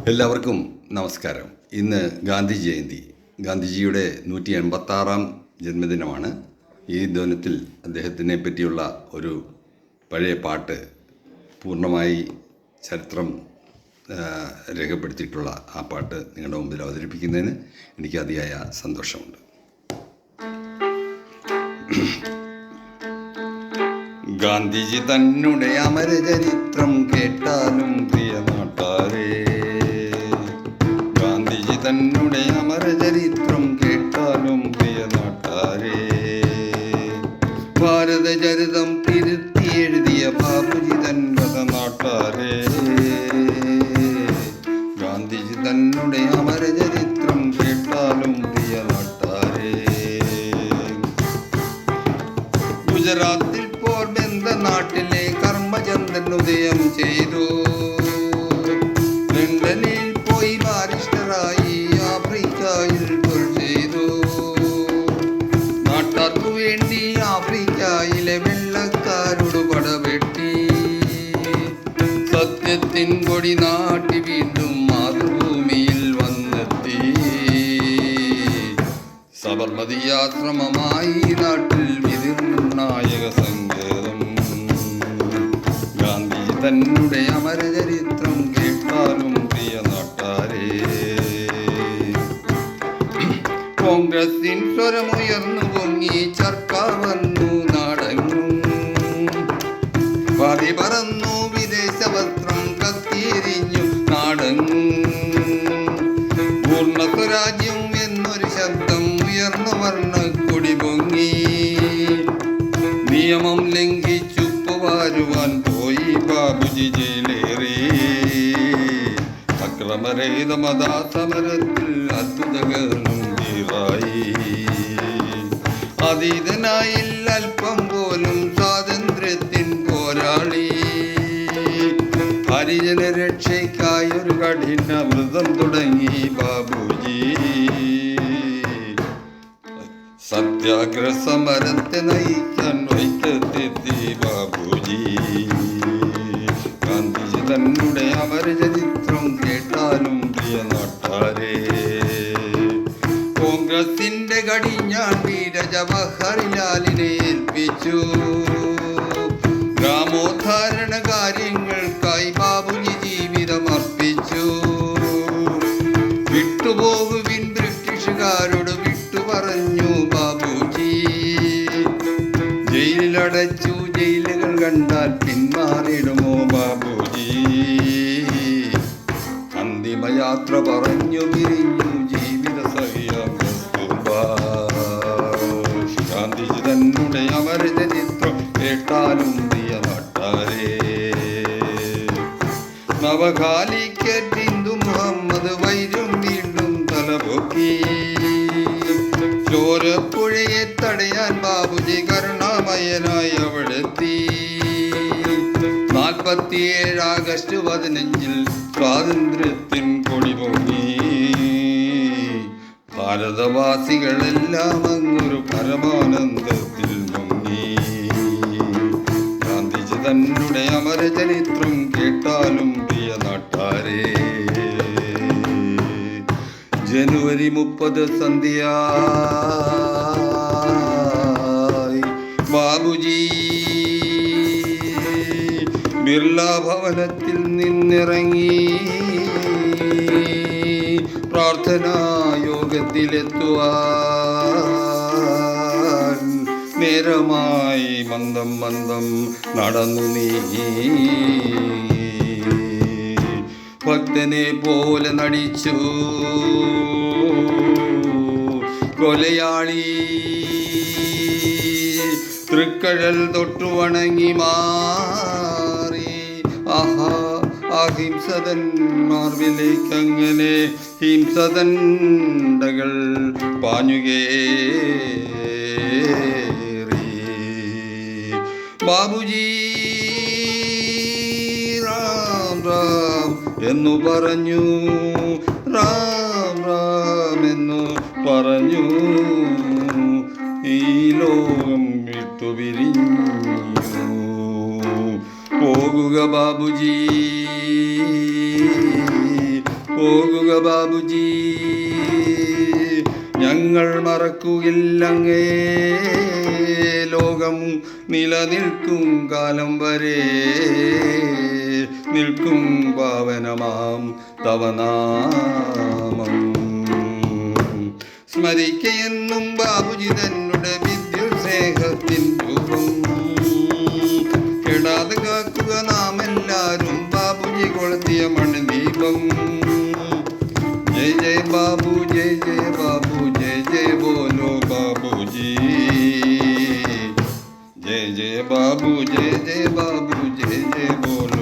എല്ലാവർക്കും നമസ്കാരം. ഇന്ന് ഗാന്ധി ജയന്തി. ഗാന്ധിജിയുടെ 186-ാം ജന്മദിനമാണ്. ഈ ദിനത്തിൽ അദ്ദേഹത്തിനെ പറ്റിയുള്ള ഒരു പഴയ പാട്ട് പൂർണ്ണമായി ചരിത്രം രേഖപ്പെടുത്തിയിട്ടുള്ള ആ പാട്ട് നിങ്ങളുടെ മുമ്പിൽ അവതരിപ്പിക്കുന്നതിന് എനിക്ക് അതിയായ സന്തോഷമുണ്ട്. ഗാന്ധിജി തന്നെ അമരചരിത്രം കേട്ടാലും പ്രിയ നാട്ടാരേ, ഗാന്ധിജി തന്നെ അമരചരിത്രം കേട്ടാലും പ്രിയ നാട്ടാരേ, ഭാരതചരിതം തിരുത്തി എഴുതിയ ബാബുജി തൻ കഥ നാട്ടാരേ, ഗാന്ധിജി തന്നെ അമരചരിത്രം കേട്ടാലും പ്രിയ നാട്ടാരേ. ഗുജറാത്തിൽ പോർബന്ദ നാട്ടിലെ കർമ്മചന്ദ്രൻ ഉദയം ചെയ്തു. ലണ്ടനിൽ പോയി ബാരിസ്റ്ററായി ആഫ്രിക്കയിൽ തൊഴിൽ ചെയ്തു. നാട്ടാർക്കു വേണ്ടി ആഫ്രിക്കയിലെ വെള്ളക്കാരോട് പടവെട്ടി. സത്യത്തിൻ കൊടി നാട്ടി വീണ്ടും മാതൃഭൂമിയിൽ വന്നെത്തി. സബർമതി ആശ്രമമായി നാട്ടിൽ വിധിർണായക സങ്കേതം. ഗാന്ധിജി തന്നെ അമരചരിത്രം കേട്ടാലും പ്രിയ നാട്ടാരേ. കോൺഗ്രസിൻ സ്വരമുയർന്നു പൊങ്ങി ചർക്ക വന്നു നാടെങ്ങും. പാതി പറന്നു വിദേശ വസ്ത്രം കത്തിയെരിഞ്ഞു നാടെങ്ങും. പൂർണ്ണ സ്വരാജ്യം എന്നൊരു ശബ്ദം ഉയർന്നു വർണ്ണക്കൊടി പൊങ്ങി. നിയമം ലംഘിച്ചു പോവാരുവാൻ പോയി ബാബുജി ജയിലേറി. അക്രമരഹിത മതാസമരത്തിൽ അത്ഭുതകരണം തീറായി. അതീതനായിൽ അല്പം പോലും സ്വാതന്ത്ര്യത്തിൻ പോരാളി. ഹരിജന രക്ഷയ്ക്കായൊരു കഠിന വ്രതം തുടങ്ങി ബാബുജി. സത്യാഗ്രഹ സമരത്തെ നയിക്കാൻ വൈക്കത്തെത്തി ബാബുജി. ഗാന്ധിജി തന്നെ അമരചരിത്രം കേട്ടാലും പ്രിയ നാട്ടാരേ. കോൺഗ്രസിന്റെ കടിഞ്ഞാൺ വീര ജവഹർലാലിനെ ഏൽപ്പിച്ചു. ഗ്രാമോദ്ധാരണ കാര്യങ്ങൾക്കായി ബാബുജി ജീവിതം അർപ്പിച്ചു. വിട്ടുപോകുവിൻ ബ്രിട്ടീഷുകാരോട് പറഞ്ഞു ബാബുജി. ജയിലിലടച്ചു ജയിലുകൾ കണ്ടാൽ പിന്മാറിടുമോ ബാബുജി. അന്തിമയാത്ര പറഞ്ഞു പിരിഞ്ഞു ജീവിത സഖിയാം കസ്തൂർബാ. ഗാന്ധിജി തന്നെ അമരചരിത്രം കേട്ടാലും പ്രിയ നാട്ടാരേ. നവകാലിക്കറ്റ് ഹിന്ദു മുഹമ്മദ് വൈദ്യം വീണ്ടും തലപൊക്കി. ചോരപ്പുഴയെ തടയാൻ ബാബുജി കരുണാമയനായി അവിടെത്തി. 47 ആഗസ്റ്റ് 15 സ്വാതന്ത്ര്യത്തിൻ കൊടി പൊങ്ങി. ഭാരതവാസികളെല്ലാം അങ്ങൊരു പരമാനന്ദത്തിൽ മുങ്ങി. ഗാന്ധിജി തന്നെ അമരചരിത്രം കേട്ടാലും പ്രിയ നാട്ടാരേ. ജനുവരി 30 സന്ധ്യയായി ബാബുജി ബിർള ഭവനത്തിൽ നിന്നിറങ്ങി. പ്രാർത്ഥനാ യോഗത്തിലെത്തുവാൻ നേരമായി മന്ദം മന്ദം നടന്നു നീങ്ങി. ഭക്തനെ പോലെ നടിച്ചു കൊലയാളി. തൃക്കഴൽ തൊട്ടു വണങ്ങി മാറി. ആഹാ അഹിംസതൻ മാർവിലേക്കങ്ങനെ ഹിംസതണ്ടകൾ പാഞ്ഞുകേറി. ബാബുജി റാം റാം എന്നു പറഞ്ഞു. റാം റാം എന്നു പറഞ്ഞു. ഈ ലോകം വിട്ടുപിരിഞ്ഞു പോകുക ബാബുജി. പോകുക ബാബുജി, ഞങ്ങൾ മറക്കുകയില്ലങ്ങേ. ലോകം നിലനിൽക്കും കാലം വരെ നിൽക്കും പാവനമാം തവനാമം. സ്മരിക്കയെന്നും ബാബുജി തന്നെ വിദ്യുത് സ്നേഹത്തിൻ രൂപം. കെടാതെ കാക്കുക നാം എല്ലാരും ബാബുജി കൊളുത്തിയ മണിദീപം. ജയ് ജയ് ബാബു, ജയ് ജയ് ബാബു, ജയ് ജയ് ബോലോ ബാബുജി. ജയ് ജയ് ബാബു, ജയ് ജയ് ബാബു, ജയ് ജയ് ബോലോ.